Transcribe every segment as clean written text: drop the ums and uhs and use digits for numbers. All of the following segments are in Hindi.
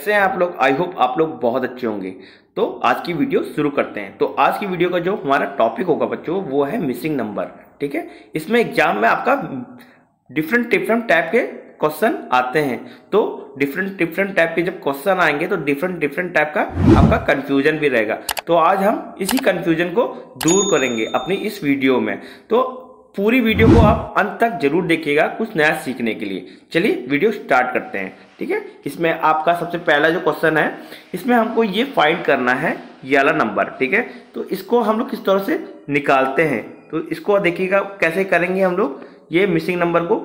कैसे हैं आप लोग। आई होप आप लोग बहुत अच्छे होंगे। तो आज की वीडियो शुरू करते हैं। तो आज की वीडियो का जो हमारा टॉपिक होगा बच्चों वो है मिसिंग नंबर। ठीक है, इसमें एग्जाम में आपका डिफरेंट टाइप के क्वेश्चन आते हैं। तो डिफरेंट टाइप के जब क्वेश्चन आएंगे तो डिफरेंट टाइप का आपका कंफ्यूजन भी रहेगा। तो आज हम इसी कंफ्यूजन को दूर करेंगे अपनी इस वीडियो में। तो पूरी वीडियो को आप अंत तक जरूर देखिएगा कुछ नया सीखने के लिए। चलिए वीडियो स्टार्ट करते हैं। ठीक है, इसमें आपका सबसे पहला जो क्वेश्चन है, इसमें हमको ये फाइंड करना है ये वाला नंबर। ठीक है, तो इसको हम लोग किस तरह से निकालते हैं, तो इसको देखिएगा कैसे करेंगे हम लोग ये मिसिंग नंबर को।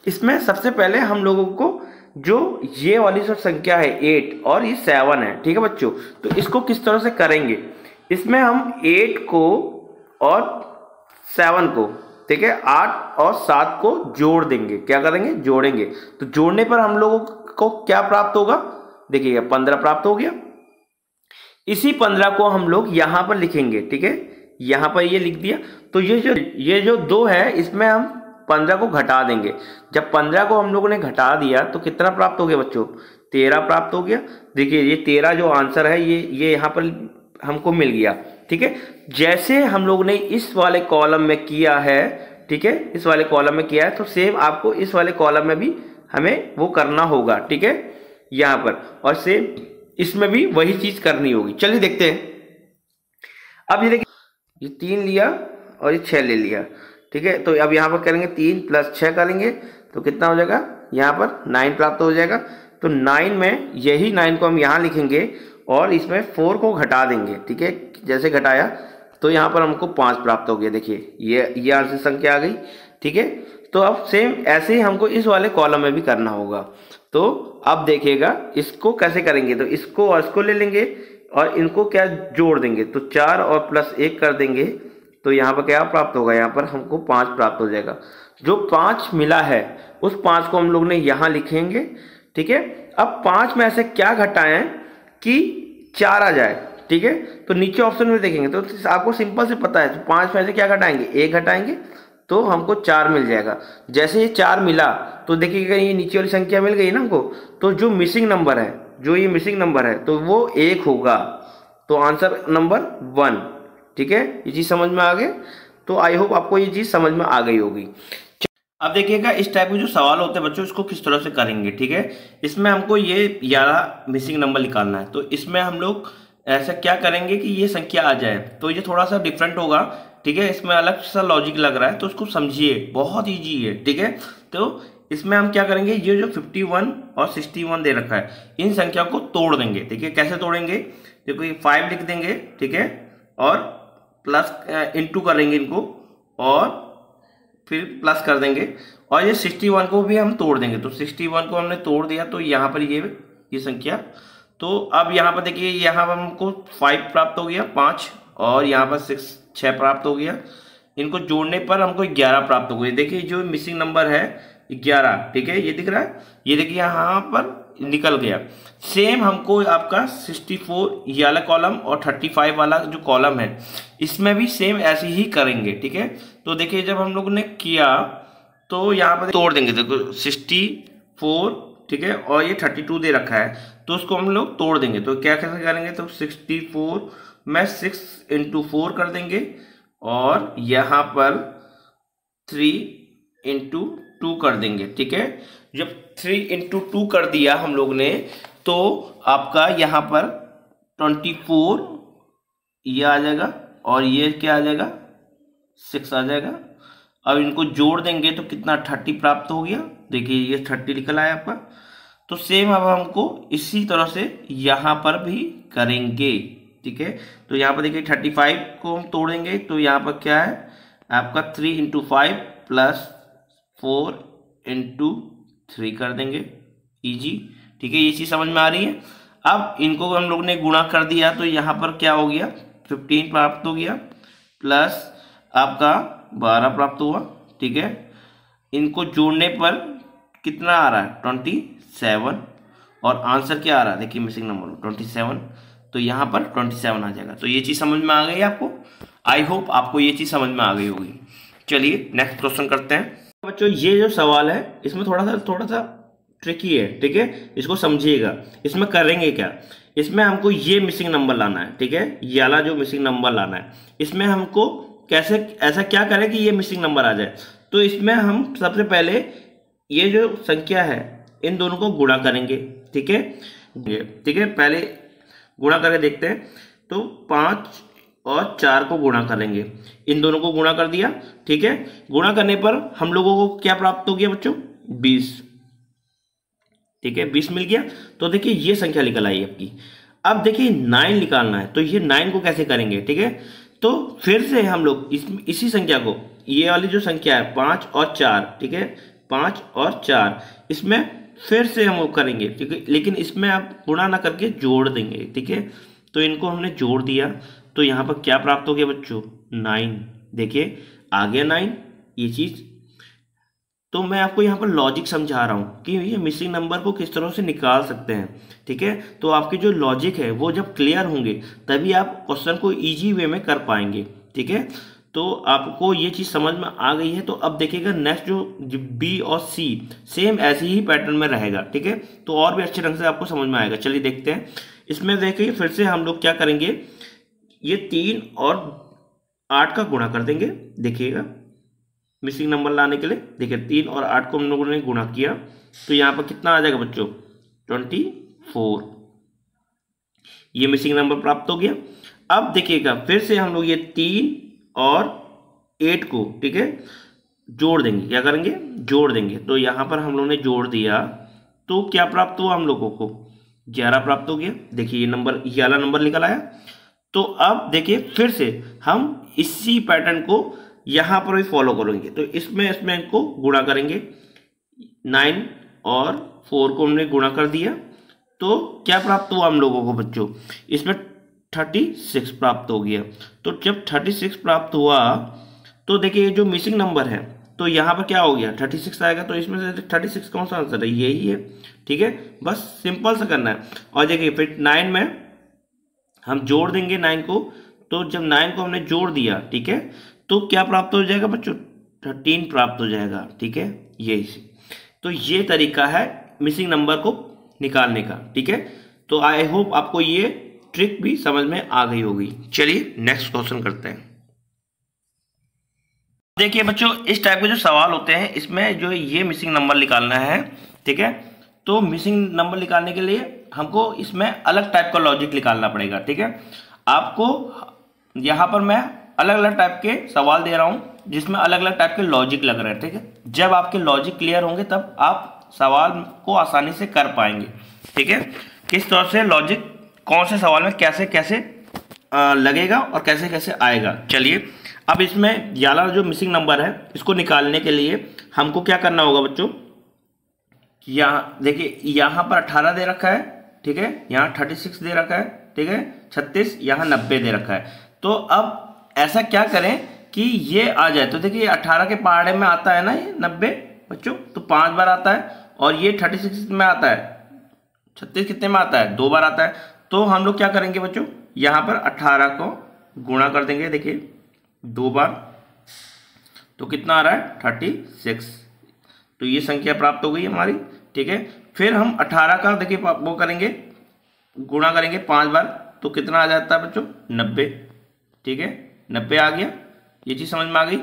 इसमें सबसे पहले हम लोगों को जो ये वाली जो संख्या है 8 और ये 7 है, ठीक है बच्चों, तो इसको किस तरह से करेंगे। इसमें हम 8 को और 7 को, ठीक है, 8 और 7 को जोड़ देंगे। क्या करेंगे, जोड़ेंगे। तो जोड़ने पर हम लोगों को क्या प्राप्त होगा, देखिएगा 15 प्राप्त हो गया। इसी 15 को हम लोग यहां पर लिखेंगे। ठीक है, यहां पर ये लिख दिया। तो ये जो 2 है इसमें हम 15 को घटा देंगे। जब 15 को हम लोगों ने घटा दिया तो कितना प्राप्त हो गया बच्चों, 13 प्राप्त हो गया। देखिए ये 13 जो आंसर है ये यहाँ पर हमको मिल गया। ठीक है, जैसे हम लोग ने इस वाले कॉलम में किया है, ठीक है, इस वाले कॉलम में किया है, तो सेम आपको इस वाले कॉलम में भी हमें वो करना होगा। ठीक है, यहाँ पर और सेम इसमें भी वही चीज करनी होगी। चलिए देखते हैं। अब ये देखिए, ये 3 लिया और ये 6 ले लिया। ठीक है, तो अब यहाँ पर करेंगे 3 + 6 करेंगे तो कितना हो जाएगा, यहाँ पर 9 प्राप्त हो जाएगा। तो 9 में यही 9 को हम यहाँ लिखेंगे और इसमें 4 को घटा देंगे। ठीक है, जैसे घटाया तो यहाँ पर हमको 5 प्राप्त हो गया। देखिए ये आंसर संख्या आ गई। ठीक है, तो अब सेम ऐसे ही हमको इस वाले कॉलम में भी करना होगा। तो अब देखिएगा इसको कैसे करेंगे। तो इसको और इसको ले लेंगे और इनको क्या जोड़ देंगे। तो 4 और +1 कर देंगे तो यहाँ पर क्या प्राप्त होगा, यहाँ पर हमको 5 प्राप्त हो जाएगा। जो 5 मिला है उस 5 को हम लोग ने यहाँ लिखेंगे। ठीक है, अब 5 में ऐसे क्या घटाएं कि 4 आ जाए। ठीक है, तो नीचे ऑप्शन में देखेंगे तो आपको सिंपल से पता है। तो 5 में से क्या घटाएंगे, 1 घटाएंगे तो हमको 4 मिल जाएगा। जैसे ये 4 मिला तो देखिएगा ये नीचे वाली संख्या मिल गई ना हमको। तो जो मिसिंग नंबर है, जो ये मिसिंग नंबर है तो वो 1 होगा। तो आंसर नंबर 1। ठीक है, ये चीज समझ में आ गए। तो आई होप आपको ये चीज समझ में आ गई होगी। अब देखिएगा इस टाइप के जो सवाल होते हैं बच्चों, इसको किस तरह से करेंगे। ठीक है, इसमें हमको ये 11 मिसिंग नंबर निकालना है। तो इसमें हम लोग ऐसा क्या करेंगे कि ये संख्या आ जाए। तो ये थोड़ा सा डिफरेंट होगा। ठीक है, इसमें अलग सा लॉजिक लग रहा है, तो उसको समझिए, बहुत ईजी है। ठीक है, तो इसमें हम क्या करेंगे, ये जो 51 और 61 दे रखा है इन संख्या को तोड़ देंगे। ठीक है, कैसे तोड़ेंगे, देखो ये 5 लिख देंगे। ठीक है, और प्लस इंटू करेंगे इनको और फिर प्लस कर देंगे। और ये 61 को भी हम तोड़ देंगे। तो 61 को हमने तोड़ दिया तो यहाँ पर ये संख्या। तो अब यहाँ पर देखिए, यहाँ पर हमको 5 प्राप्त हो गया, 5, और यहाँ पर 6 प्राप्त हो गया। इनको जोड़ने पर हमको 11 प्राप्त हो गई। देखिए जो मिसिंग नंबर है 11। ठीक है, ये दिख रहा है, ये देखिए यहाँ पर निकल गया। सेम हमको आपका 64 ये वाला कॉलम और 35 वाला जो कॉलम है इसमें भी सेम ऐसे ही करेंगे। ठीक है, तो देखिए जब हम लोग ने किया तो यहाँ पर तोड़ देंगे। देखो 64, ठीक है, और ये 32 दे रखा है तो उसको हम लोग तोड़ देंगे। तो क्या कैसे करेंगे, तो 64 में 6 × 4 कर देंगे और यहाँ पर 3 × 2 कर देंगे। ठीक है, जब 3 × 2 कर दिया हम लोग ने तो आपका यहाँ पर 24 ये आ जाएगा और ये क्या आ जाएगा, 6 आ जाएगा। अब इनको जोड़ देंगे तो कितना 30 प्राप्त हो गया। देखिए ये 30 निकल आया आपका। तो सेम अब हमको इसी तरह से यहाँ पर भी करेंगे। ठीक है, तो यहाँ पर देखिए 35 को हम तोड़ेंगे तो यहाँ पर क्या है आपका 3 × 5 + 4 × 3 कर देंगे। इजी। ठीक है, ये चीज समझ में आ रही है। अब इनको हम लोग ने गुणा कर दिया तो यहाँ पर क्या हो गया, 15 प्राप्त हो गया प्लस आपका 12 प्राप्त हुआ। ठीक है, इनको जोड़ने पर कितना आ रहा है, 27, और आंसर क्या आ रहा है, देखिए मिसिंग नंबर 27। तो यहाँ पर 27 आ जाएगा। तो ये चीज समझ में आ गई आपको। आई होप आपको ये चीज समझ में आ गई होगी। चलिए नेक्स्ट क्वेश्चन करते हैं बच्चों। ये जो सवाल है इसमें थोड़ा सा ट्रिकी है, ठीक है, इसको समझिएगा। इसमें करेंगे क्या, इसमें हमको ये मिसिंग नंबर लाना है, ठीक है, ये वाला जो मिसिंग नंबर लाना है। इसमें हमको कैसे, ऐसा क्या करें कि ये मिसिंग नंबर आ जाए। तो इसमें हम सबसे पहले ये जो संख्या है इन दोनों को गुणा करेंगे, ठीक है, ठीक है, पहले गुणा करके देखते हैं। तो 5 और 4 को गुणा करेंगे, इन दोनों को गुणा कर दिया, ठीक है। गुणा करने पर हम लोगों को क्या प्राप्त हो गया बच्चों, 20, ठीक है, 20 मिल गया। तो देखिए ये संख्या निकल आई आपकी। अब देखिए 9 निकालना है, तो ये 9 को कैसे करेंगे, ठीक है। तो फिर से हम लोग इसी संख्या को, ये वाली जो संख्या है 5 और 4, ठीक है, 5 और 4, इसमें फिर से हम वो करेंगे, ठीक है, लेकिन इसमें आप गुणा ना करके जोड़ देंगे, ठीक है। तो इनको हमने जोड़ दिया, तो यहाँ पर क्या प्राप्त हो गया बच्चों, 9। देखिए आ गया 9 ये चीज। तो मैं आपको यहाँ पर लॉजिक समझा रहा हूँ कि ये मिसिंग नंबर को किस तरह से निकाल सकते हैं, ठीक है। तो आपके जो लॉजिक है वो जब क्लियर होंगे तभी आप क्वेश्चन को इजी वे में कर पाएंगे, ठीक है। तो आपको ये चीज़ समझ में आ गई है। तो अब देखिएगा नेक्स्ट जो बी और सी सेम ऐसे ही पैटर्न में रहेगा, ठीक है, तो और भी अच्छे ढंग से आपको समझ में आएगा। चलिए देखते हैं। इसमें देखिए फिर से हम लोग क्या करेंगे, ये 3 और 8 का गुणा कर देंगे। देखिएगा मिसिंग नंबर लाने के लिए, देखिए 3 और 8 को हम लोगों ने गुणा किया, तो यहाँ पर कितना आ जाएगा बच्चों, 24। ये मिसिंग नंबर प्राप्त हो गया। अब देखिएगा फिर से हम लोग ये 3 और 8 को, ठीक है, जोड़ देंगे। क्या करेंगे, जोड़ देंगे। तो यहाँ पर हम लोगों ने जोड़ दिया, तो क्या प्राप्त हुआ हम लोगों को, 11 प्राप्त हो गया। देखिए ये नंबर, ये वाला नंबर निकल आया। तो अब देखिए फिर से हम इसी पैटर्न को यहाँ पर भी फॉलो करेंगे। तो इसमें इनको गुणा करेंगे, 9 और 4 को हमने गुणा कर दिया, तो क्या प्राप्त हुआ हम लोगों को बच्चों, इसमें 36 प्राप्त हो गया। तो जब 36 प्राप्त हुआ तो देखिए जो मिसिंग नंबर है, तो यहाँ पर क्या हो गया, 36 आएगा। तो इसमें से 36 कौन सा आंसर है, यही है, ठीक है, बस सिंपल सा करना है। और देखिए फिर 9 में हम जोड़ देंगे 9 को। तो जब 9 को हमने जोड़ दिया, ठीक है, तो क्या प्राप्त हो जाएगा बच्चों, 13 प्राप्त हो जाएगा, ठीक है, यही से। तो ये तरीका है मिसिंग नंबर को निकालने का, ठीक है। तो आई होप आपको ये ट्रिक भी समझ में आ गई होगी। चलिए नेक्स्ट क्वेश्चन करते हैं। देखिए बच्चों इस टाइप के जो सवाल होते हैं इसमें जो ये मिसिंग नंबर निकालना है, ठीक है। तो मिसिंग नंबर निकालने के लिए हमको इसमें अलग टाइप का लॉजिक निकालना पड़ेगा, ठीक है। आपको यहाँ पर मैं अलग अलग टाइप के सवाल दे रहा हूँ जिसमें अलग अलग टाइप के लॉजिक लग रहे हैं, ठीक है। जब आपके लॉजिक क्लियर होंगे तब आप सवाल को आसानी से कर पाएंगे, ठीक है। किस तरह से लॉजिक कौन से सवाल में कैसे कैसे लगेगा और कैसे कैसे आएगा। चलिए अब इसमें याला जो मिसिंग नंबर है इसको निकालने के लिए हमको क्या करना होगा बच्चों, यहाँ देखिए यहाँ पर 18 दे रखा है, ठीक है, यहाँ 36 दे रखा है, ठीक है, 36, यहाँ 90 दे रखा है। तो अब ऐसा क्या करें कि ये आ जाए। तो देखिए 18 के पहाड़े में आता है ना ये 90 बच्चों, तो 5 बार आता है, और ये 36 में आता है, 36 कितने में आता है, 2 बार आता है। तो हम लोग क्या करेंगे बच्चों, यहाँ पर 18 को गुणा कर देंगे, देखिए 2 बार, तो कितना आ रहा है, 36। तो ये संख्या प्राप्त हो गई हमारी, ठीक है। फिर हम 18 का देखिए वो करेंगे, गुणा करेंगे 5 बार, तो कितना आ जाता है बच्चों, 90, ठीक है, 90 आ गया। ये चीज़ समझ में आ गई,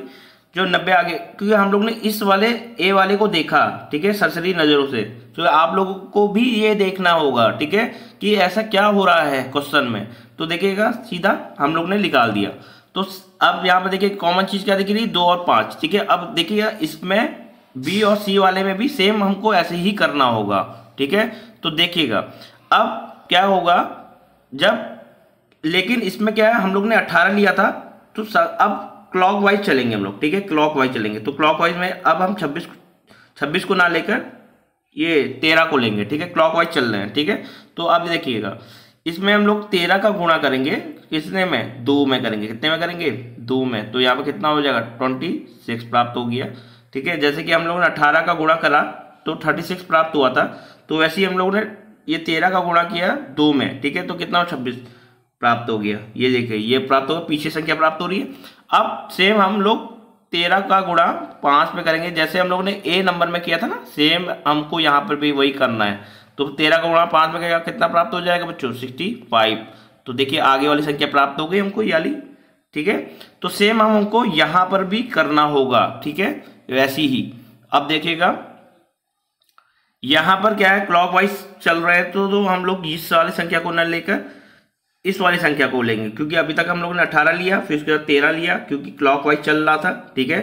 जो 90 आ गया, क्योंकि हम लोग ने इस वाले ए वाले को देखा, ठीक है, सरसरी नज़रों से। तो आप लोगों को भी ये देखना होगा, ठीक है, कि ऐसा क्या हो रहा है क्वेश्चन में। तो देखिएगा सीधा हम लोग ने निकाल दिया। तो अब यहाँ पर देखिए कॉमन चीज़ क्या दिख रही है, 2 और 5, ठीक है। अब देखिएगा इसमें बी और सी वाले में भी सेम हमको ऐसे ही करना होगा, ठीक है। तो देखिएगा अब क्या होगा जब, लेकिन इसमें क्या है, हम लोग ने 18 लिया था, तो अब क्लॉक वाइज चलेंगे हम लोग, ठीक है, क्लॉक वाइज चलेंगे। तो क्लॉक वाइज में अब हम 26 को ना लेकर ये 13 को लेंगे, ठीक है, क्लॉक वाइज चल रहे हैं, ठीक है। तो अब देखिएगा इसमें हम लोग 13 का गुणा करेंगे, कितने में, 2 में करेंगे, कितने में करेंगे, 2 में। तो यहाँ पर कितना हो जाएगा, 26 प्राप्त हो गया, ठीक है। जैसे कि हम लोगों ने 18 का गुणा करा तो 36 प्राप्त हुआ था, तो वैसे ही हम लोगों ने ये 13 का गुणा किया 2 में, ठीक है, तो कितना 26 प्राप्त हो गया। ये देखिए ये प्राप्त होगा, पीछे संख्या प्राप्त हो रही है। अब सेम हम लोग 13 का गुणा 5 में करेंगे, जैसे हम लोगों ने ए नंबर में किया था ना, सेम हमको यहाँ पर भी वही करना है। तो 13 का गुणा 5 में करेगा, कितना प्राप्त हो जाएगा बच्चों? 65। तो देखिए आगे वाली संख्या प्राप्त हो गई हमको ये वाली, ठीक है। तो सेम हमको यहाँ पर भी करना होगा, ठीक है, वैसी ही। अब देखिएगा यहाँ पर क्या है, क्लॉकवाइज चल रहे हैं, तो हम लोग इस वाली संख्या को न लेकर इस वाली संख्या को लेंगे, क्योंकि अभी तक हम लोगों ने 18 लिया, फिर उसके बाद 13 लिया, क्योंकि क्लॉकवाइज चल रहा था, ठीक है।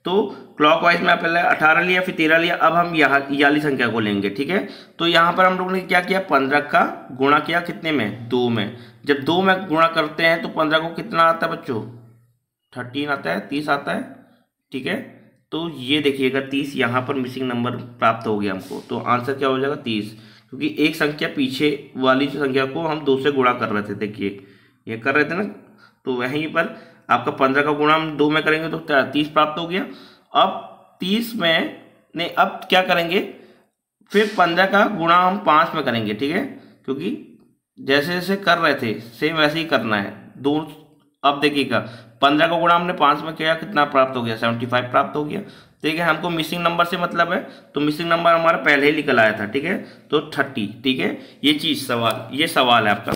तो क्लॉकवाइज में पहले 18 लिया, फिर 13 लिया, अब हम यहाँ ये वाली संख्या को लेंगे, ठीक है। तो यहाँ पर हम लोगों ने क्या किया, 15 का गुणा किया कितने में? 2 में। जब 2 में गुणा करते हैं तो 15 को कितना आता है बच्चों? 13 आता है, 30 आता है, ठीक है। तो ये देखिएगा 30 यहाँ पर मिसिंग नंबर प्राप्त हो गया हमको। तो आंसर क्या हो जाएगा? 30, क्योंकि एक संख्या पीछे वाली संख्या को हम 2 से गुणा कर रहे थे, देखिए ये कर रहे थे ना। तो वहीं पर आपका 15 का गुणा हम 2 में करेंगे तो 30 प्राप्त हो गया। अब 30 में नहीं, अब क्या करेंगे, फिर 15 का गुणा हम 5 में करेंगे, ठीक है, क्योंकि जैसे जैसे कर रहे थे सेम वैसे ही करना है दो। अब देखिएगा 15 का गुणा हमने 5 में किया, कितना प्राप्त हो गया? 75 प्राप्त हो गया। ठीक है, हमको मिसिंग नंबर से मतलब है, तो मिसिंग नंबर हमारा पहले ही निकल आया था, ठीक है, तो 30, ठीक है। ये चीज़ सवाल, ये सवाल है आपका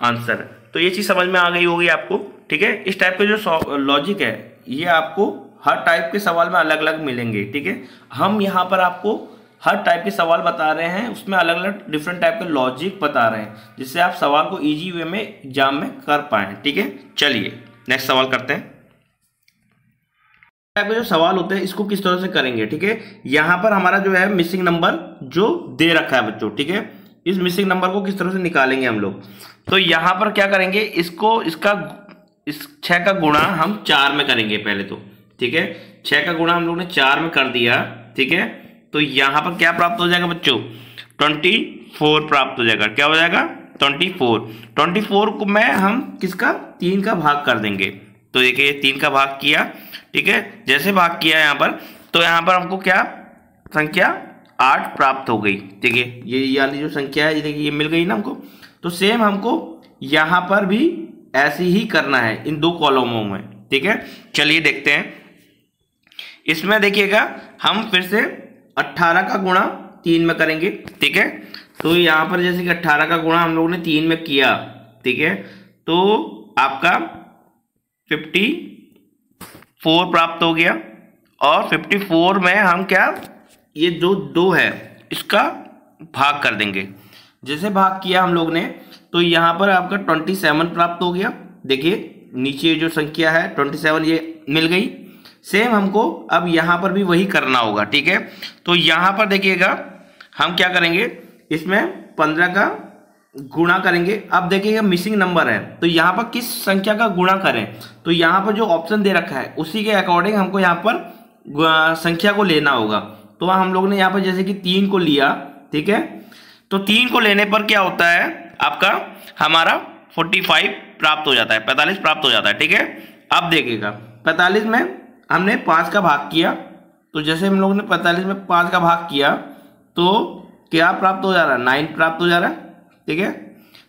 आंसर, तो ये चीज़ समझ में आ गई होगी आपको, ठीक है। इस टाइप के जो लॉजिक है ये आपको हर टाइप के सवाल में अलग अलग मिलेंगे, ठीक है। हम यहाँ पर आपको हर टाइप के सवाल बता रहे हैं, उसमें अलग अलग डिफरेंट टाइप के लॉजिक बता रहे हैं, जिससे आप सवाल को इजी वे में एग्जाम में कर पाएँ, ठीक है। चलिए नेक्स्ट सवाल करते हैं। टाइप के जो सवाल होते हैं इसको किस तरह से करेंगे, ठीक है। यहाँ पर हमारा जो है मिसिंग नंबर जो दे रखा है बच्चों, ठीक है, इस मिसिंग नंबर को किस तरह से निकालेंगे हम लोग। तो यहाँ पर क्या करेंगे, इसको इस 6 का गुणा हम 4 में करेंगे पहले तो, ठीक है। 6 का गुणा हम लोग ने 4 में कर दिया, ठीक है। तो यहाँ पर क्या प्राप्त हो जाएगा बच्चों? 24 प्राप्त हो जाएगा। क्या हो जाएगा? 24 को में हम किसका? 3 का भाग कर देंगे। तो देखिए 3 का भाग किया, ठीक है। जैसे भाग किया यहाँ पर, तो यहाँ पर हमको क्या संख्या 8 प्राप्त हो गई, ठीक है। ये वाली जो संख्या है, ये देखिए ये मिल गई ना हमको। तो सेम हमको यहाँ पर भी ऐसे ही करना है इन 2 कॉलमों में, ठीक है। चलिए देखते हैं। इसमें देखिएगा हम फिर से 18 का गुणा 3 में करेंगे, ठीक है। तो यहाँ पर जैसे कि 18 का गुणा हम लोगों ने 3 में किया, ठीक है, तो आपका 54 प्राप्त हो गया। और 54 में हम क्या, ये जो 2 है इसका भाग कर देंगे। जैसे भाग किया हम लोग ने, तो यहाँ पर आपका 27 प्राप्त हो गया। देखिए नीचे जो संख्या है 27 ये मिल गई। सेम हमको अब यहाँ पर भी वही करना होगा, ठीक है। तो यहाँ पर देखिएगा हम क्या करेंगे, इसमें 15 का गुणा करेंगे। अब देखिएगा मिसिंग नंबर है, तो यहाँ पर किस संख्या का गुणा करें, तो यहाँ पर जो ऑप्शन दे रखा है उसी के अकॉर्डिंग हमको यहाँ पर संख्या को लेना होगा। तो हम लोग ने यहाँ पर जैसे कि 3 को लिया, ठीक है। तो 3 को लेने पर क्या होता है आपका, हमारा 45 प्राप्त हो जाता है, 45 प्राप्त हो जाता है, ठीक है। अब देखिएगा 45 में हमने 5 का भाग किया, तो जैसे हम लोगों ने 45 में 5 का भाग किया तो क्या प्राप्त हो जा रहा है? 9 प्राप्त हो जा रहा है, ठीक है।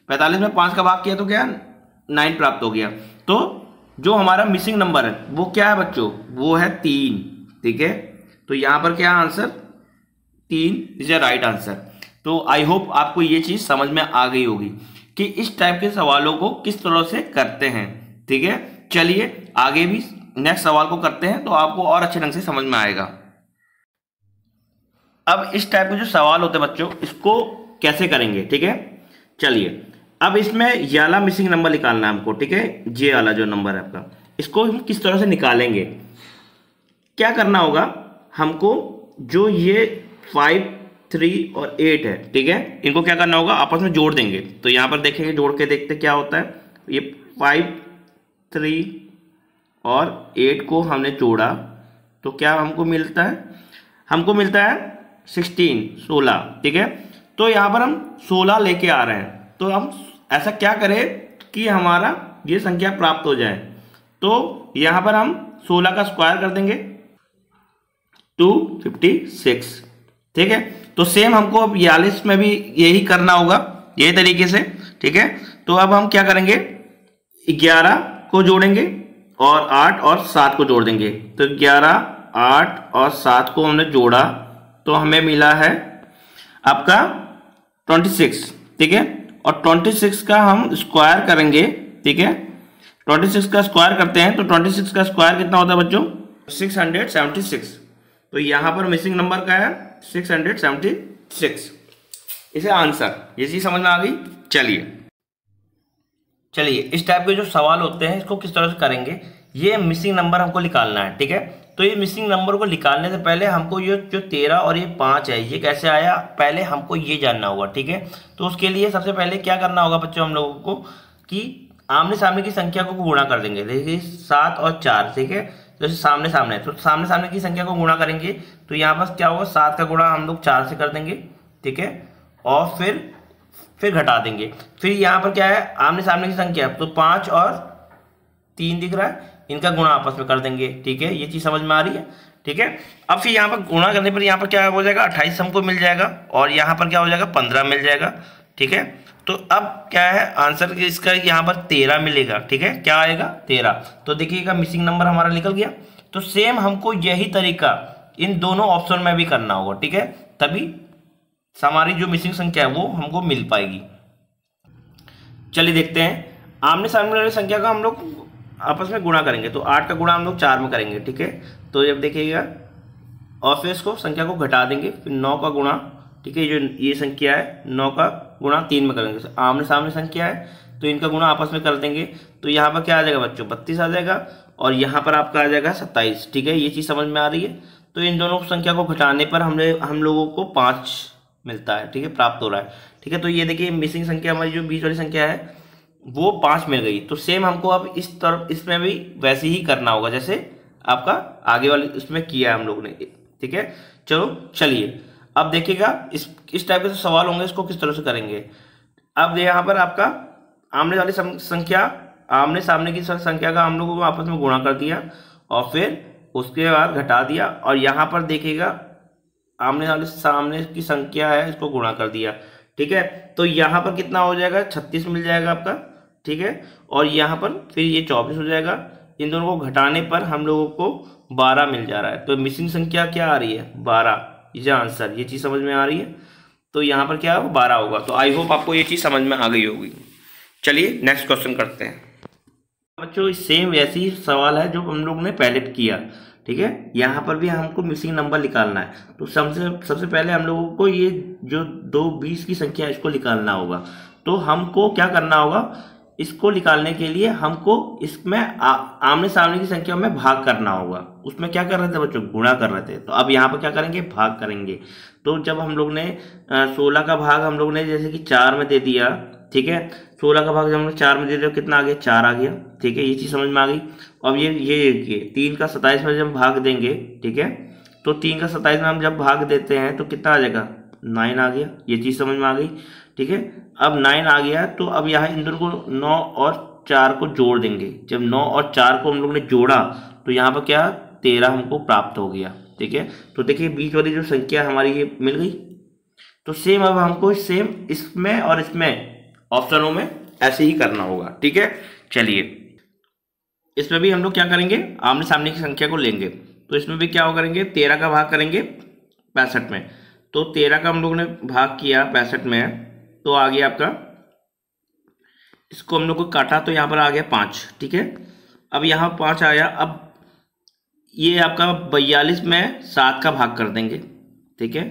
45 में 5 का भाग किया तो क्या 9 प्राप्त हो गया। तो जो हमारा मिसिंग नंबर है वो क्या है बच्चों? वो है 3, ठीक है। तो यहाँ पर क्या answer? 3 is a right answer. तो आई होप आपको ये चीज़ समझ में आ गई होगी कि इस टाइप के सवालों को किस तरह से करते हैं, ठीक है। चलिए आगे भी नेक्स्ट सवाल को करते हैं, तो आपको और अच्छे ढंग से समझ में आएगा। अब इस टाइप के जो सवाल होते हैं बच्चों, इसको कैसे करेंगे, ठीक है। चलिए अब इसमें ये वाला मिसिंग नंबर निकालना है हमको, ठीक है। ये वाला जो नंबर है आपका, इसको हम किस तरह से निकालेंगे, क्या करना होगा हमको, जो ये 5, 3 और 8 है, ठीक है, इनको क्या करना होगा, आपस में जोड़ देंगे। तो यहाँ पर देखेंगे, जोड़ के देखते क्या होता है। ये 5, 3 और 8 को हमने जोड़ा तो क्या हमको मिलता है? हमको मिलता है 16, ठीक है। तो यहाँ पर हम 16 लेके आ रहे हैं, तो हम ऐसा क्या करें कि हमारा ये संख्या प्राप्त हो जाए। तो यहाँ पर हम 16 का स्क्वायर कर देंगे, 256, ठीक है। तो सेम हमको अब 42 में भी यही करना होगा, यही तरीके से, ठीक है। तो अब हम क्या करेंगे, 11 को जोड़ेंगे और 8 और 7 को जोड़ देंगे। तो 11, 8 और 7 को हमने जोड़ा तो हमें मिला है आपका 26, ठीक है। और 26 का हम स्क्वायर करेंगे, ठीक है। 26 का स्क्वायर करते हैं तो 26 का स्क्वायर कितना होता है बच्चों? 676। तो यहां पर मिसिंग नंबर का है 676। इसे आंसर, ये चीज समझ में आ गई। चलिए इस टाइप के जो सवाल होते हैं इसको किस तरह से करेंगे, ये मिसिंग नंबर हमको निकालना है, ठीक है। तो ये मिसिंग नंबर को निकालने से पहले हमको ये जो 13 और ये 5 है ये कैसे आया, पहले हमको ये जानना होगा, ठीक है। तो उसके लिए सबसे पहले क्या करना होगा बच्चों हम लोगों को कि आमने सामने की संख्या को गुणा कर देंगे। देखिए 7 और 4, ठीक है। जैसे सामने सामने तो सामने सामने की संख्या को गुणा करेंगे तो यहाँ पर क्या होगा, 7 का गुणा हम लोग 4 से कर देंगे, ठीक है। और फिर घटा देंगे। फिर यहाँ पर क्या है, आमने सामने की संख्या, तो 5 और 3 दिख रहा है, इनका गुणा आपस में कर देंगे, ठीक है। ये चीज समझ में आ रही है, ठीक है। अब फिर यहाँ पर गुणा करने पर यहाँ पर क्या हो जाएगा, 28 हमको मिल जाएगा और यहाँ पर क्या हो जाएगा, 15 मिल जाएगा, ठीक है। तो अब क्या है आंसर इसका, यहाँ पर 13 मिलेगा, ठीक है। क्या आएगा, 13। तो देखिएगा मिसिंग नंबर हमारा निकल गया। तो सेम हमको यही तरीका इन दोनों ऑप्शन में भी करना होगा, ठीक है। तभी हमारी जो मिसिंग संख्या है वो हमको मिल पाएगी। चलिए देखते हैं, आमने सामने वाली संख्या का हम लोग आपस में गुणा करेंगे। तो 8 का गुणा हम लोग 4 में करेंगे, ठीक है। तो जब देखिएगा और फिर इसको संख्या को घटा देंगे, फिर 9 का गुणा, ठीक है। जो ये संख्या है 9 का गुणा 3 में करेंगे। आमने सामने संख्या है तो इनका गुणा आपस में कर देंगे। तो यहाँ पर क्या आ जाएगा बच्चों, 32 आ जाएगा और यहाँ पर आपका आ जाएगा 27, ठीक है। ये चीज़ समझ में आ रही है। तो इन दोनों संख्या को घटाने पर हम लोगों को 5 मिलता है, ठीक है, प्राप्त हो रहा है, ठीक है। तो ये देखिए मिसिंग संख्या हमारी जो बीच वाली संख्या है वो 5 मिल गई। तो सेम हमको अब इस तरफ इसमें भी वैसे ही करना होगा जैसे आपका आगे वाले इसमें किया हम लोग ने, ठीक है। चलिए अब देखिएगा इस टाइप के जो सवाल होंगे इसको किस तरह से करेंगे। अब यहाँ पर आपका आमने वाली संख्या, आमने सामने की संख्या का हम लोगों को आपस में गुणा कर दिया और फिर उसके बाद घटा दिया। और यहाँ पर देखिएगा आमने वाले सामने की संख्या है इसको गुणा कर दिया, ठीक है। तो यहाँ पर कितना हो जाएगा, 36 मिल जाएगा आपका, ठीक है। और यहाँ पर फिर ये 24 हो जाएगा। इन दोनों को घटाने पर हम लोगों को 12 मिल जा रहा है। तो मिसिंग संख्या क्या आ रही है, 12, ये आंसर, ये चीज़ समझ में आ रही है। तो यहाँ पर क्या 12 होगा। तो आई होप आपको ये चीज़ समझ में आ गई होगी। चलिए नेक्स्ट क्वेश्चन करते हैं बच्चों। सेम वैसे ही सवाल है जो हम लोग ने पहले किया, ठीक है। यहाँ पर भी हमको मिसिंग नंबर निकालना है। तो सबसे पहले हम लोगों को ये जो 2 20 की संख्या है इसको निकालना होगा। तो हमको क्या करना होगा, इसको निकालने के लिए हमको इसमें आमने सामने की संख्या में भाग करना होगा। उसमें क्या कर रहे थे बच्चों, गुणा कर रहे थे। तो अब यहाँ पर क्या करेंगे, भाग करेंगे। तो जब हम लोग ने 16 का भाग हम लोग ने जैसे कि 4 में दे दिया, ठीक है। 16 का भाग जब हम लोग 4 में दे दिया कितना आ गया, 4 आ गया, ठीक है। ये चीज़ समझ में आ गई। अब ये देखिए 3 का 27 में जब भाग देंगे, ठीक है। तो 3 का 27 में हम जब भाग देते हैं तो कितना आ जाएगा, 9 आ गया। ये चीज़ समझ में आ गई, ठीक है। अब 9 आ गया तो अब यहाँ इन दोनों को 9 और 4 को जोड़ देंगे। जब 9 और 4 को हम लोग ने जोड़ा तो यहाँ पर क्या 13 हमको प्राप्त हो गया, ठीक है। तो देखिए बीच वाली जो संख्या हमारी ये मिल गई। तो सेम अब हमको सेम इसमें और इसमें ऑप्शनों में ऐसे ही करना होगा, ठीक है। चलिए इसमें भी हम लोग क्या करेंगे, आमने सामने की संख्या को लेंगे। तो इसमें भी क्या करेंगे, 13 का भाग करेंगे 65 में। तो 13 का हम लोग ने भाग किया 65 में तो आ गया आपका, इसको हम लोग को काटा तो यहाँ पर आ गया 5, ठीक है। अब यहाँ 5 आया। अब ये आपका 42 में 7 का भाग कर देंगे, ठीक है।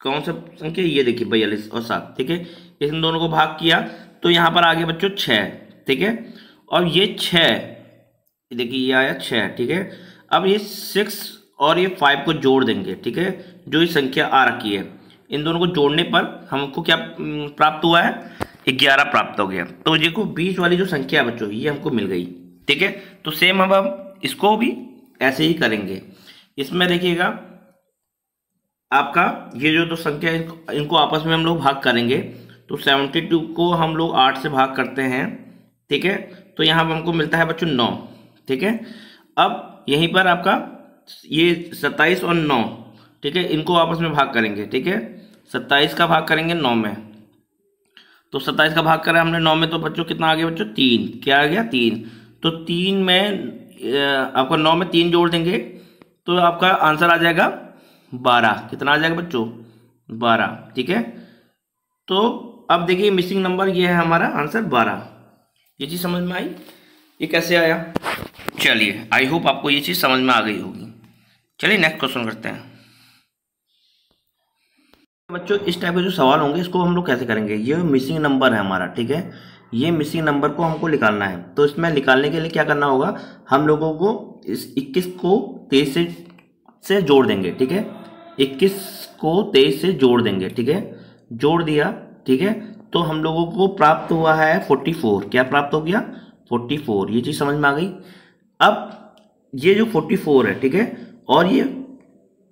कौन सा संख्या, ये देखिए 42 और 7, ठीक है। इन दोनों को भाग किया तो यहाँ पर आ गया बच्चों 6, ठीक है। और ये 6 देखिए ये आया 6, ठीक है। अब ये 6 और ये 5 को जोड़ देंगे, ठीक है। जो ये संख्या आ रखी है इन दोनों को जोड़ने पर हमको क्या प्राप्त हुआ है, 11 प्राप्त हो गया। तो देखो बीच वाली जो संख्या है बच्चों ये हमको मिल गई, ठीक है। तो सेम अब हम इसको भी ऐसे ही करेंगे। इसमें देखिएगा आपका ये जो दो संख्या इनको आपस में हम लोग भाग करेंगे। तो 72 को हम लोग 8 से भाग करते हैं, ठीक है। तो यहाँ पर हमको मिलता है बच्चों 9, ठीक है। अब यहीं पर आपका ये 27 और 9, ठीक है, इनको आपस में भाग करेंगे, ठीक है। 27 का भाग करेंगे 9 में। तो 27 का भाग करा हमने 9 में तो बच्चों कितना आ गया बच्चों, 3। क्या आ गया, 3। तो 3 में आपका 9 में 3 जोड़ देंगे तो आपका आंसर आ जाएगा 12। कितना आ जाएगा बच्चों? 12। ठीक है, तो अब देखिए मिसिंग नंबर ये है हमारा आंसर 12। ये चीज़ समझ में आई? ये कैसे आया? चलिए, आई होप आपको ये चीज़ समझ में आ गई होगी। चलिए नेक्स्ट क्वेश्चन करते हैं। बच्चों इस टाइप के जो सवाल होंगे इसको हम लोग कैसे करेंगे? ये मिसिंग नंबर है हमारा, ठीक है, ये मिसिंग नंबर को हमको निकालना है। तो इसमें निकालने के लिए क्या करना होगा, हम लोगों को इस 21 को 23 से जोड़ देंगे। ठीक है, 21 को 23 से जोड़ देंगे। ठीक है, जोड़ दिया। ठीक है, तो हम लोगों को प्राप्त हुआ है 44। क्या प्राप्त हो गया? 44। ये चीज़ समझ में आ गई। अब ये जो 44 है, ठीक है, और ये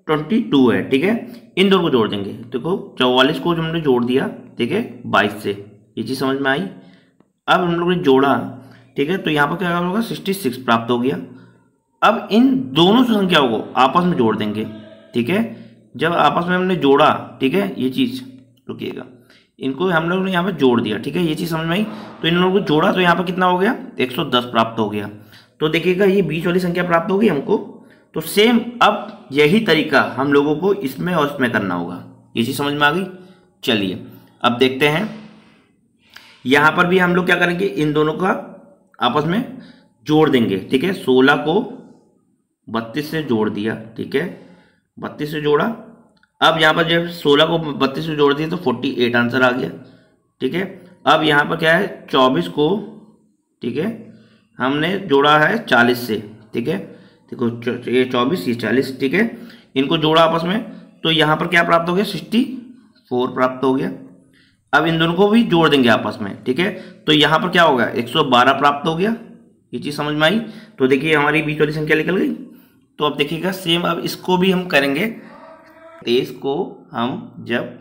22 है, ठीक है, इन दोनों को जोड़ देंगे। देखो 44 को जो हमने जोड़ दिया, ठीक है, 22 से। ये चीज़ समझ में आई। अब हम लोग ने जोड़ा, ठीक है, तो यहाँ पर क्या होगा? 66 प्राप्त हो गया। अब इन दोनों संख्याओं को आपस में जोड़ देंगे। ठीक है, जब आपस में हमने जोड़ा, ठीक है, ये चीज़ रुकिएगा, इनको हम लोग ने यहाँ पर जोड़ दिया। ठीक है, ये चीज़ समझ में आई। तो इन लोगों को जोड़ा तो यहाँ पर कितना हो गया? 110 प्राप्त हो गया। तो देखिएगा ये बीच वाली संख्या प्राप्त होगी हमको। तो सेम अब यही तरीका हम लोगों को इसमें और इसमें करना होगा। ये चीज़ समझ में आ गई। चलिए अब देखते हैं, यहाँ पर भी हम लोग क्या करेंगे, इन दोनों का आपस में जोड़ देंगे। ठीक है, 16 को 32 से जोड़ दिया। ठीक है, 32 से जोड़ा। अब यहाँ पर जब 16 को 32 से जोड़ दिया तो 48 आंसर आ गया। ठीक है, अब यहाँ पर क्या है, 24 को, ठीक है, हमने जोड़ा है 40 से। ठीक है, देखो ये 24 ये 40, ठीक है, इनको जोड़ा आपस में तो यहाँ पर क्या प्राप्त हो गया? 64 प्राप्त हो गया। अब इन दोनों को भी जोड़ देंगे आपस में। ठीक है, तो यहाँ पर क्या होगा? 112 प्राप्त हो गया। ये चीज़ समझ में आई। तो देखिए हमारी बीच वाली संख्या निकल गई। तो अब देखिएगा सेम अब इसको भी हम करेंगे। 23 को हम जब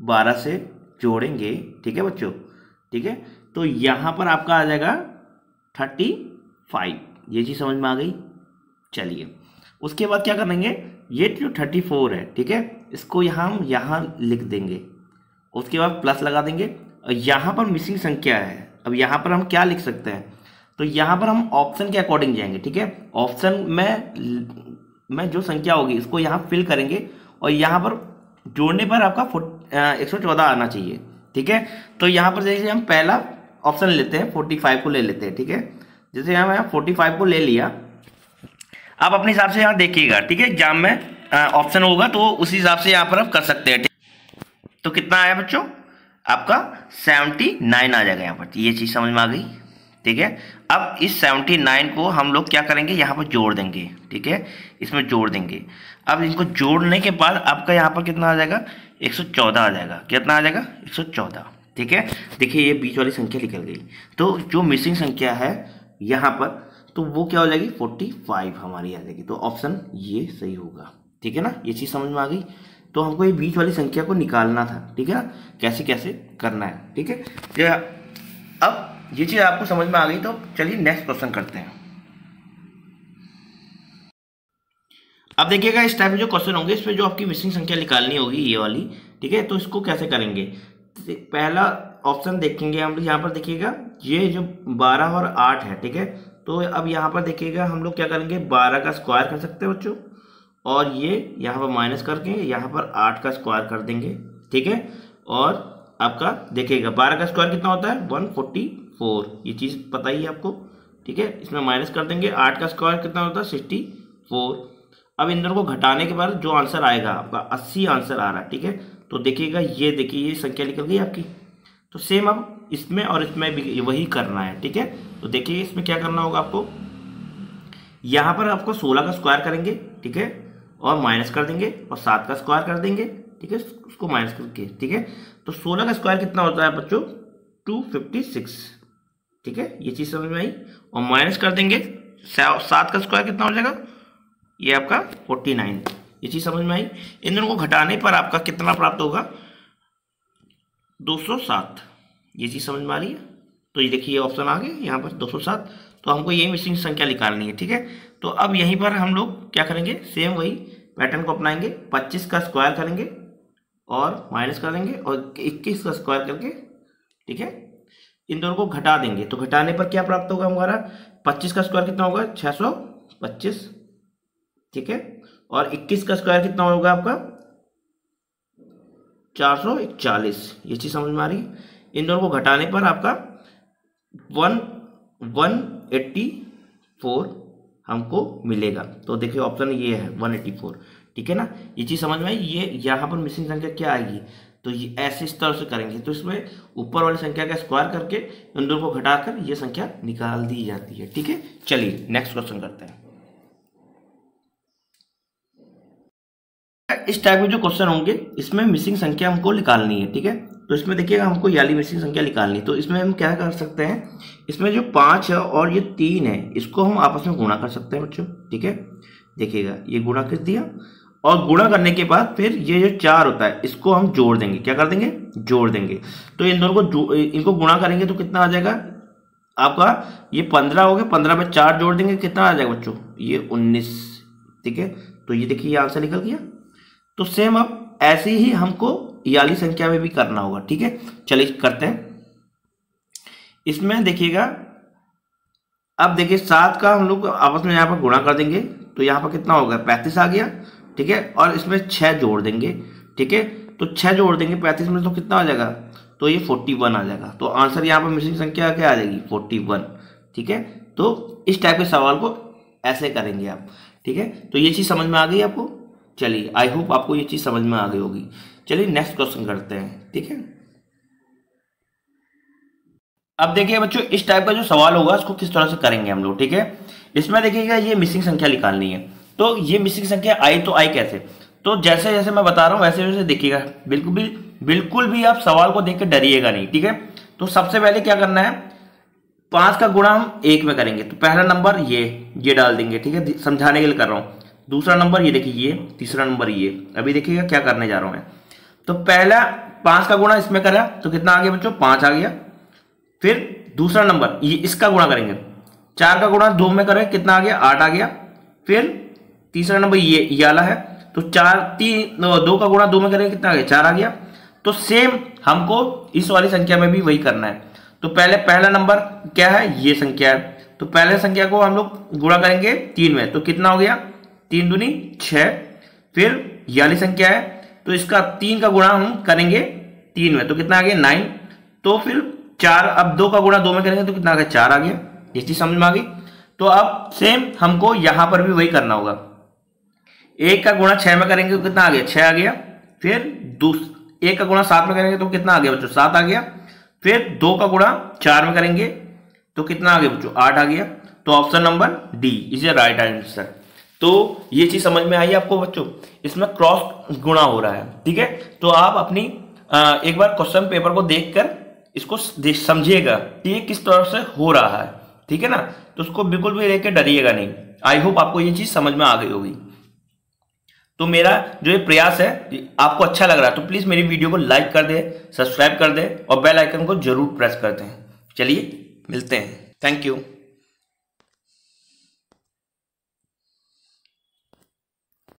12 से जोड़ेंगे, ठीक है बच्चों, ठीक है, तो यहाँ पर आपका आ जाएगा 35। ये चीज़ समझ में आ गई। चलिए उसके बाद क्या करेंगे, ये जो 34 है, ठीक है, इसको हम यहाँ लिख देंगे। उसके बाद प्लस लगा देंगे। और यहाँ पर मिसिंग संख्या है। अब यहाँ पर हम क्या लिख सकते हैं? तो यहाँ पर हम ऑप्शन के अकॉर्डिंग जाएंगे। ठीक है, ऑप्शन में जो संख्या होगी इसको यहाँ फिल करेंगे और यहाँ पर जोड़ने पर आपका 114 आना चाहिए। ठीक है, तो यहाँ पर जैसे हम पहला ऑप्शन लेते हैं, 45 को ले लेते हैं। ठीक है, जैसे हम यहाँ 45 को ले लिया। आप अपने हिसाब से यहाँ देखिएगा। ठीक है, एग्जाम में ऑप्शन होगा तो उसी हिसाब से यहाँ पर आप कर सकते हैं। तो कितना आया बच्चों? आपका 79 आ जाएगा यहाँ पर। ये चीज़ समझ में आ गई। ठीक है, अब इस 79 को हम लोग क्या करेंगे, यहाँ पर जोड़ देंगे। ठीक है, इसमें जोड़ देंगे। अब इनको जोड़ने के बाद आपका यहाँ पर कितना आ जाएगा? 114 आ जाएगा। कितना आ जाएगा? 114। ठीक है, देखिए ये बीच वाली संख्या निकल गई। तो जो मिसिंग संख्या है यहाँ पर, तो वो क्या हो जाएगी? 45 हमारी आ जाएगी। तो ऑप्शन ये सही होगा। ठीक है ना, ये चीज़ समझ में आ गई। तो हमको ये बीच वाली संख्या को निकालना था। ठीक है ना, कैसे कैसे करना है। ठीक है, अब ये चीज़ आपको समझ में आ गई। तो चलिए नेक्स्ट क्वेश्चन करते हैं। अब देखिएगा इस टाइप के जो क्वेश्चन होंगे इसमें जो आपकी मिसिंग संख्या निकालनी होगी ये वाली। ठीक है, तो इसको कैसे करेंगे? पहला ऑप्शन देखेंगे हम लोग। यहाँ पर देखिएगा ये जो 12 और 8 है। ठीक है, तो अब यहाँ पर देखिएगा हम लोग क्या करेंगे, 12 का स्क्वायर कर सकते हैं बच्चों, और ये यहाँ पर माइनस करके यहाँ पर 8 का स्क्वायर कर देंगे। ठीक है, और आपका देखिएगा 12 का स्क्वायर कितना होता है? 144। ये चीज़ पता ही है आपको। ठीक है, इसमें माइनस कर देंगे। 8 का स्क्वायर कितना होता है? 64। अब इन दोनों को घटाने के बाद जो आंसर आएगा आपका 80 आंसर आ रहा है। ठीक है, तो देखिएगा ये देखिए ये संख्या निकल गई आपकी। तो सेम अब इसमें और इसमें भी वही करना है। ठीक है, तो देखिए इसमें क्या करना होगा आपको, यहाँ पर आपको 16 का स्क्वायर करेंगे। ठीक है, और माइनस कर देंगे और 7 का स्क्वायर कर देंगे। ठीक है, उसको माइनस करके। ठीक है, तो 16 का स्क्वायर कितना होता है बच्चों? 256। ठीक है, ये चीज़ समझ में आई। और माइनस कर देंगे 7 का स्क्वायर कितना हो जाएगा? ये आपका 49। ये चीज़ समझ में आई। इन दोनों को घटाने पर आपका कितना प्राप्त होगा? 207। ये चीज़ समझ में आ रही है। तो ये देखिए ऑप्शन आ गए यहाँ पर 207। तो हमको ये मिसिंग संख्या निकालनी है। ठीक है, तो अब यहीं पर हम लोग क्या करेंगे, सेम वही पैटर्न को अपनाएंगे। 25 का स्क्वायर करेंगे और माइनस कर देंगे और 21 का स्क्वायर करके, ठीक है, इन दोनों को घटा देंगे तो घटाने पर क्या प्राप्त होगा हमारा, 25 का स्क्वायर कितना होगा, 625, ठीक है, और 21 का स्क्वायर कितना होगा आपका, 441। ये चीज समझ में आ रही है। इन दोनों को घटाने पर आपका 184 हमको मिलेगा। तो देखिए ऑप्शन ये है 184, ठीक है ना। ये चीज समझ में आई। ये यहाँ पर मिसिंग संख्या क्या आएगी, तो ये ऐसे इस तरह से करेंगे तो इसमें ऊपर वाली संख्या का स्क्वायर करके इन दोनों को घटाकर ये संख्या निकाल दी जाती है, ठीक है। चलिए नेक्स्ट क्वेश्चन करते हैं। इस टाइप के जो क्वेश्चन होंगे इसमें मिसिंग संख्या हमको निकालनी है, ठीक है। तो इसमें देखिएगा हमको ये वाली मिसिंग संख्या निकालनी है। तो इसमें हम क्या कर सकते हैं, इसमें जो 5 है और ये 3 है इसको हम आपस में गुणा कर सकते हैं बच्चों, ठीक है। देखिएगा ये गुणा कर दिया और गुणा करने के बाद फिर ये जो 4 होता है इसको हम जोड़ देंगे। क्या कर देंगे, जोड़ देंगे। तो इन दोनों को इनको गुणा करेंगे तो कितना आ जाएगा आपका, ये 15 हो गया, 15 में 4 जोड़ देंगे कितना आ जाएगा बच्चों, ये 19, ठीक है। तो ये देखिए ये आंसर निकल गया। तो सेम अब ऐसे ही हमको ये वाली संख्या में भी करना होगा, ठीक है। चलिए करते हैं। इसमें देखिएगा अब देखिए 7 का हम लोग आपस में यहाँ पर गुणा कर देंगे तो यहाँ पर कितना होगा, 35 आ गया, ठीक है। और इसमें 6 जोड़ देंगे, ठीक है। तो 6 जोड़ देंगे 35 में तो कितना आ जाएगा, तो ये 41 आ जाएगा। तो आंसर यहाँ पर मिसिंग संख्या क्या आ जाएगी, 41, ठीक है। तो इस टाइप के सवाल को ऐसे करेंगे आप, ठीक है। तो ये चीज समझ में आ गई आपको। चलिए आई होप आपको ये चीज समझ में आ गई होगी। चलिए नेक्स्ट क्वेश्चन करते हैं, ठीक है। अब देखिए बच्चों इस टाइप का जो सवाल होगा उसको किस तरह से करेंगे हम लोग, ठीक है। इसमें देखिएगा ये मिसिंग संख्या निकालनी है। तो ये मिसिंग संख्या आई तो आई कैसे, तो जैसे जैसे मैं बता रहा हूं वैसे वैसे देखिएगा, बिल्कुल भी आप सवाल को देख के डरिएगा नहीं, ठीक है। तो सबसे पहले क्या करना है, 5 का गुणा हम 1 में करेंगे। तो पहला नंबर ये डाल देंगे, ठीक है, समझाने के लिए कर रहा हूं। दूसरा नंबर ये देखिए ये, तीसरा नंबर ये। अभी देखिएगा क्या करने जा रहा हूं मैं। तो पहला 5 का गुणा इसमें करा तो कितना आ गया बच्चों, 5 आ गया। फिर दूसरा नंबर ये इसका गुणा करेंगे, 4 का गुणा 2 में करें कितना आ गया, 8 आ गया। फिर तीसरा नंबर ये वाला है, तो 2 का गुणा 2 में करेंगे कितना आ गया, 4 आ गया। तो सेम हमको इस वाली संख्या में भी वही करना है। तो पहला नंबर क्या है, ये संख्या है। तो पहले संख्या को हम लोग गुणा करेंगे 3 में, तो कितना हो गया, 3 दूनी 6। फिर ये वाली संख्या है तो इसका 3 का गुणा हम करेंगे 3 में, तो कितना आ गया, 9। तो फिर 4, अब 2 का गुणा 2 में करेंगे तो कितना आ गया, 4 आ गया। ये चीज समझ में आ गई। तो अब सेम हमको यहां पर भी वही करना होगा। 1 का गुणा 6 में करेंगे तो कितना आ गया, 6 आ गया। फिर 1 का गुणा 7 में करेंगे तो कितना आ गया बच्चों, 7 आ गया। फिर 2 का गुणा 4 में करेंगे तो कितना आ गया बच्चों, 8 आ गया। तो option number D is a right answer. तो ये चीज समझ में आई आपको बच्चों, इसमें क्रॉस गुणा हो रहा है, ठीक है। तो आप अपनी एक बार क्वेश्चन पेपर को देखकर इसको समझिएगा कि ये किस तरह से हो रहा है, ठीक है ना। तो उसको बिल्कुल भी लेके डरिएगा नहीं। आई होप आपको ये चीज समझ में आ गई होगी। तो मेरा जो ये प्रयास है आपको अच्छा लग रहा है तो प्लीज मेरी वीडियो को लाइक कर दे, सब्सक्राइब कर दे और बेल आइकन को जरूर प्रेस कर दें। चलिए मिलते हैं, थैंक यू।